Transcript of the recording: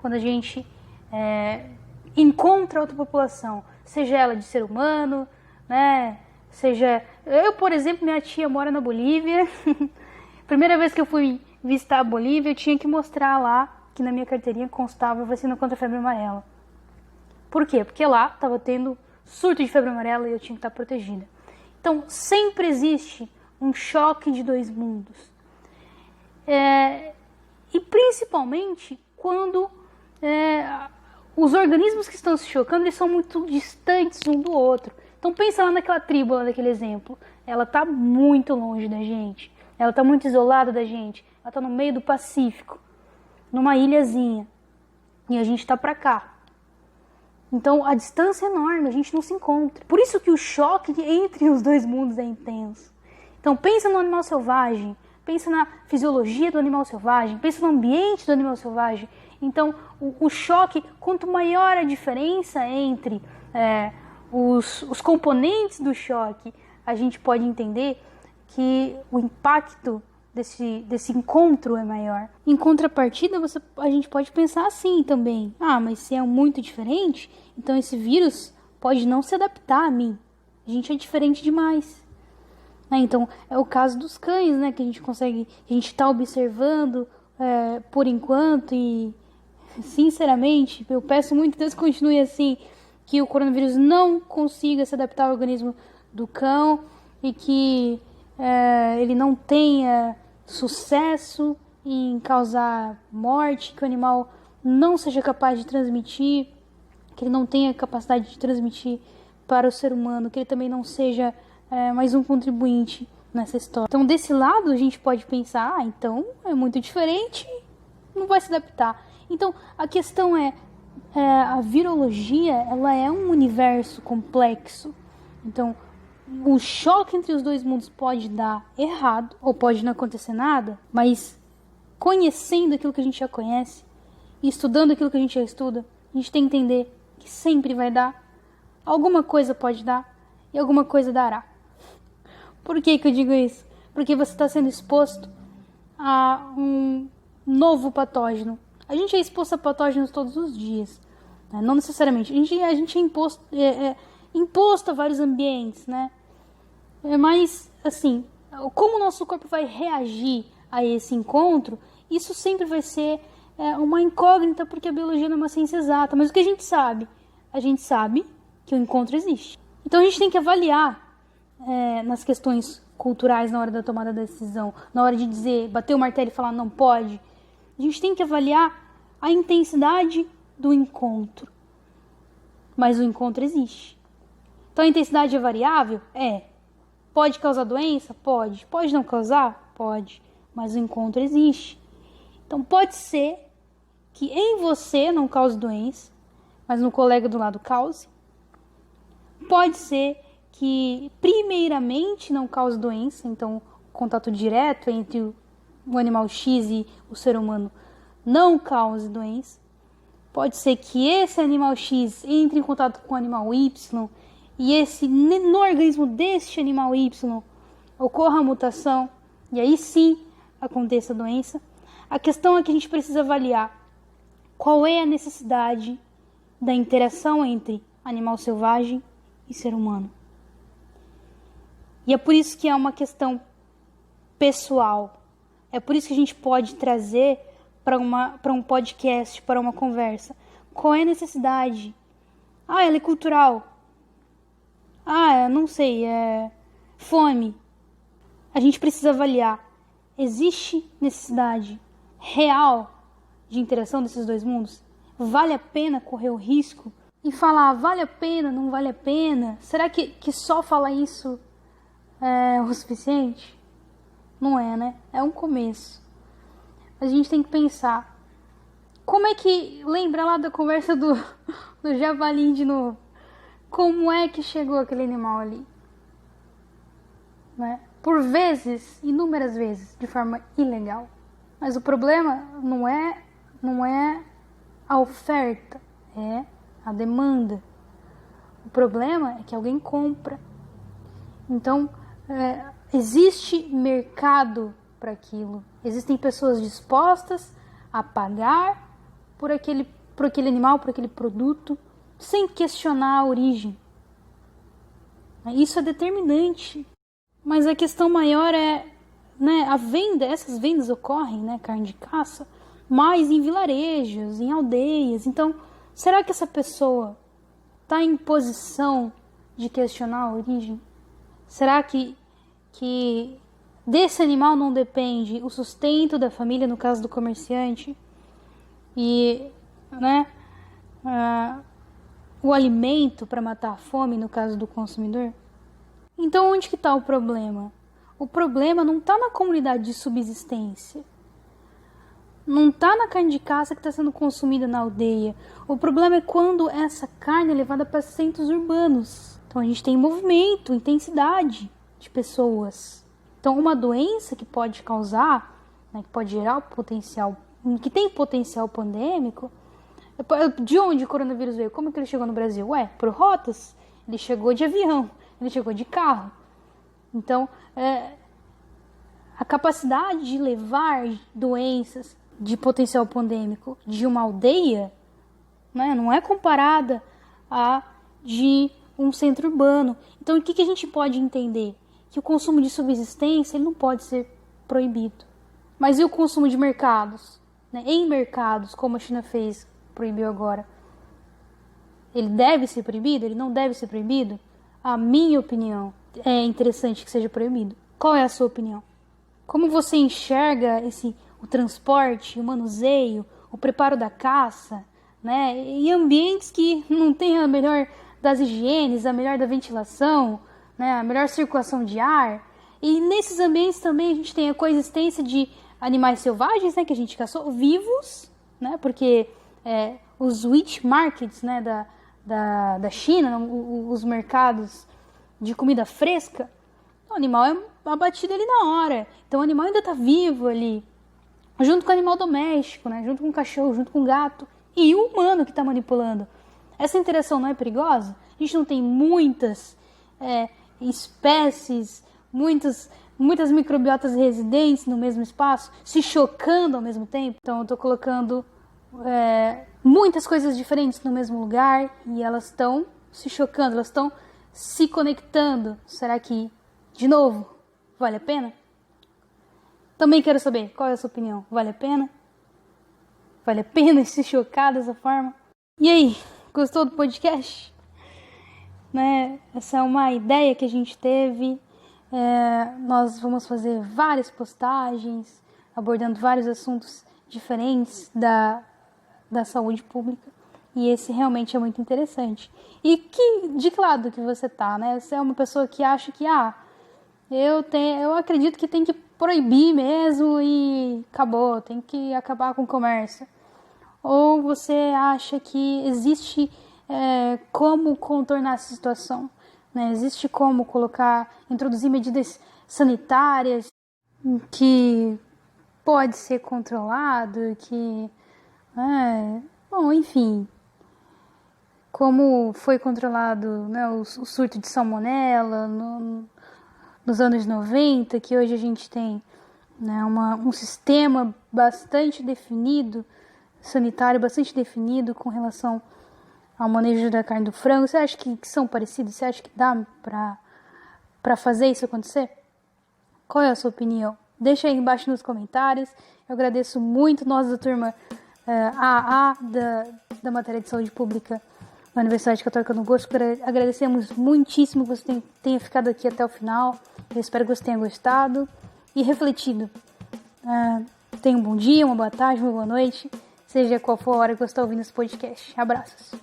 quando a gente encontra outra população, seja ela de ser humano, né? Seja... Eu, por exemplo, minha tia mora na Bolívia. Primeira vez que eu fui visitar a Bolívia, eu tinha que mostrar lá que na minha carteirinha constava vacina contra a febre amarela. Por quê? Porque lá estava tendo surto de febre amarela e eu tinha que estar protegida. Então, sempre existe um choque de dois mundos. E principalmente quando os organismos que estão se chocando, eles são muito distantes um do outro. Então pensa lá naquela tribo, lá daquele exemplo. Ela está muito longe da gente. Ela está muito isolada da gente. Ela está no meio do Pacífico, numa ilhazinha. E a gente está para cá. Então a distância é enorme, a gente não se encontra. Por isso que o choque entre os dois mundos é intenso. Então pensa no animal selvagem, pensa na fisiologia do animal selvagem, pensa no ambiente do animal selvagem. Então o choque, quanto maior a diferença entre os componentes do choque, a gente pode entender que o impacto desse encontro é maior. Em contrapartida, a gente pode pensar assim também. Mas se é muito diferente, então esse vírus pode não se adaptar a mim. A gente é diferente demais. Então, é o caso dos cães, né? Que a gente está observando por enquanto e, sinceramente, eu peço muito que Deus continue assim, que o coronavírus não consiga se adaptar ao organismo do cão e que ele não tenha sucesso em causar morte, que o animal não seja capaz de transmitir, que ele não tenha capacidade de transmitir para o ser humano, que ele também não seja mais um contribuinte nessa história. Então, desse lado, a gente pode pensar, então é muito diferente, não vai se adaptar. Então, a questão a virologia, ela é um universo complexo. Então, o choque entre os dois mundos pode dar errado, ou pode não acontecer nada, mas conhecendo aquilo que a gente já conhece, e estudando aquilo que a gente já estuda, a gente tem que entender que sempre vai dar, alguma coisa pode dar, e alguma coisa dará. Por que eu digo isso? Porque você está sendo exposto a um novo patógeno. A gente é exposto a patógenos todos os dias, né? Não necessariamente. A gente é imposto a vários ambientes, né? Mas, assim, como o nosso corpo vai reagir a esse encontro, isso sempre vai ser uma incógnita, porque a biologia não é uma ciência exata. Mas o que a gente sabe? A gente sabe que o encontro existe. Então a gente tem que avaliar nas questões culturais na hora da tomada da decisão, na hora de dizer, bater o martelo e falar não pode. A gente tem que avaliar a intensidade do encontro. Mas o encontro existe. Então a intensidade é variável? Pode causar doença? Pode. Pode não causar? Pode. Mas o encontro existe. Então pode ser que em você não cause doença, mas no colega do lado cause. Pode ser que primeiramente não cause doença, então o contato direto entre o animal X e o ser humano não cause doença. Pode ser que esse animal X entre em contato com o animal Y e no organismo deste animal Y ocorra a mutação e aí sim aconteça a doença. A questão é que a gente precisa avaliar qual é a necessidade da interação entre animal selvagem e ser humano. E é por isso que é uma questão pessoal. É por isso que a gente pode trazer para um podcast, para uma conversa. Qual é a necessidade? Ela é cultural. Não sei, fome. A gente precisa avaliar. Existe necessidade real de interação desses dois mundos? Vale a pena correr o risco? E falar, vale a pena, não vale a pena? Será que só falar isso é o suficiente? Não é, né? É um começo. A gente tem que pensar. Como é que... Lembra lá da conversa do javali de novo? Como é que chegou aquele animal ali? Né? Por vezes, inúmeras vezes, de forma ilegal. Mas o problema não é a oferta, é a demanda. O problema é que alguém compra. Então, existe mercado para aquilo. Existem pessoas dispostas a pagar por aquele animal, por aquele produto, sem questionar a origem. Isso é determinante. Mas a questão maior é, né, essas vendas ocorrem, né, carne de caça, mais em vilarejos, em aldeias. Então, será que essa pessoa está em posição de questionar a origem? Será que desse animal não depende o sustento da família, no caso do comerciante, e, né, o alimento para matar a fome, no caso do consumidor? Então, onde que está o problema? O problema não está na comunidade de subsistência. Não está na carne de caça que está sendo consumida na aldeia. O problema é quando essa carne é levada para centros urbanos. Então, a gente tem movimento, intensidade de pessoas. Então, uma doença que pode causar, né, que pode gerar o potencial, que tem potencial pandêmico. De onde o coronavírus veio? Como que ele chegou no Brasil? Por rotas. Ele chegou de avião, ele chegou de carro. Então, a capacidade de levar doenças de potencial pandêmico de uma aldeia, né, não é comparada a de um centro urbano. Então, o que a gente pode entender? Que o consumo de subsistência ele não pode ser proibido. Mas e o consumo de mercados? Né? Em mercados, como a China fez, proibiu agora. Ele deve ser proibido? Ele não deve ser proibido? A minha opinião é interessante que seja proibido. Qual é a sua opinião? Como você enxerga o transporte, o manuseio, o preparo da caça, né? Em ambientes que não tem a melhor das higienes, a melhor da ventilação, né? A melhor circulação de ar. E nesses ambientes também a gente tem a coexistência de animais selvagens, né? Que a gente caçou, vivos, né? Porque os wet markets, né? Da China, os mercados de comida fresca, o animal é abatido ali na hora. Então o animal ainda está vivo ali, junto com o animal doméstico, né? Junto com o cachorro, junto com o gato e o humano que está manipulando. Essa interação não é perigosa? A gente não tem muitas espécies, muitas microbiotas residentes no mesmo espaço, se chocando ao mesmo tempo? Então eu estou colocando muitas coisas diferentes no mesmo lugar e elas estão se chocando, elas estão se conectando. Será que, de novo, vale a pena? Também quero saber, qual é a sua opinião? Vale a pena? Vale a pena se chocar dessa forma? E aí, gostou do podcast? Né? Essa é uma ideia que a gente teve. Nós vamos fazer várias postagens, abordando vários assuntos diferentes da saúde pública. E esse realmente é muito interessante. E de que lado que você tá, né? Você é uma pessoa que acha que, eu acredito que tem que proibir mesmo e acabou, tem que acabar com o comércio. Ou você acha que existe como contornar essa situação, né? Existe como introduzir medidas sanitárias que pode ser controlado, bom, enfim, como foi controlado, né, o surto de salmonela nos anos 90, que hoje a gente tem, né, um sistema bastante definido, sanitário bastante definido com relação ao manejo da carne do frango. Você acha que são parecidos? Você acha que dá para fazer isso acontecer? Qual é a sua opinião? Deixa aí embaixo nos comentários. Eu agradeço muito nós da turma AA da matéria de saúde pública da Universidade Católica do Gosto. Agradecemos muitíssimo que você tenha ficado aqui até o final. Eu espero que você tenha gostado e refletido. Tenha um bom dia, uma boa tarde, uma boa noite, seja qual for a hora que você está ouvindo esse podcast. Abraços.